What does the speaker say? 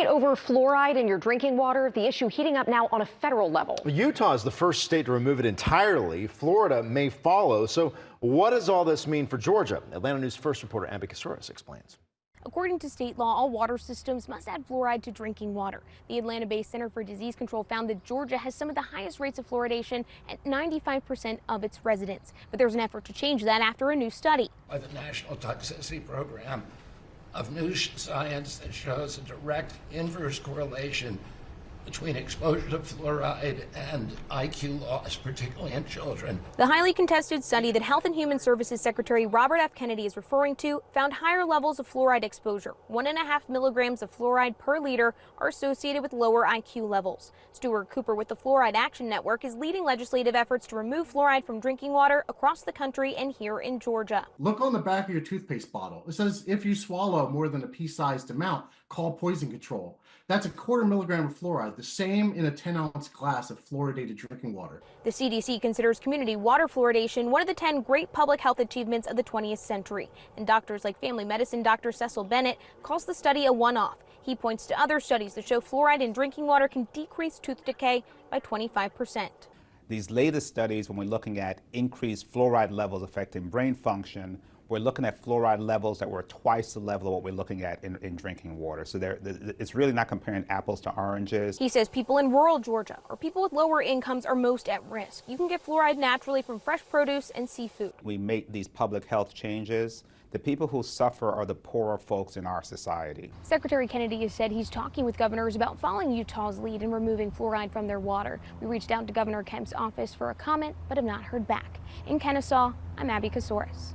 debate over fluoride in your drinking water, the issue heating up now on a federal level. Utah is the first state to remove it entirely. Florida may follow. So what does all this mean for Georgia? Atlanta News First reporter Abby Casoras explains. According to state law, all water systems must add fluoride to drinking water. The Atlanta-based Center for Disease Control found that Georgia has some of the highest rates of fluoridation at 95% of its residents. But there's an effort to change that after a new study. By the National Toxicity Program of new science that shows a direct inverse correlation between exposure to fluoride and IQ loss, particularly in children. The highly contested study that Health and Human Services Secretary Robert F. Kennedy is referring to found higher levels of fluoride exposure. 1.5 milligrams of fluoride per liter are associated with lower IQ levels. Stuart Cooper with the Fluoride Action Network is leading legislative efforts to remove fluoride from drinking water across the country and here in Georgia. Look on the back of your toothpaste bottle. It says if you swallow more than a pea-sized amount, call poison control. That's 1/4 milligram of fluoride, the same in a 10-ounce glass of fluoridated drinking water. The CDC considers community water fluoridation one of the 10 great public health achievements of the 20th century. And doctors like family medicine Dr. Cecil Bennett calls the study a one-off. He points to other studies that show fluoride in drinking water can decrease tooth decay by 25%. These latest studies, when we're looking at increased fluoride levels affecting brain function, we're looking at fluoride levels that were twice the level of what we're looking at in drinking water. So it's really not comparing apples to oranges. He says people in rural Georgia or people with lower incomes are most at risk. You can get fluoride naturally from fresh produce and seafood. We make these public health changes. The people who suffer are the poorer folks in our society. Secretary Kennedy has said he's talking with governors about following Utah's lead in removing fluoride from their water. We reached out to Governor Kemp's office for a comment, but have not heard back. In Kennesaw, I'm Abby Casoras.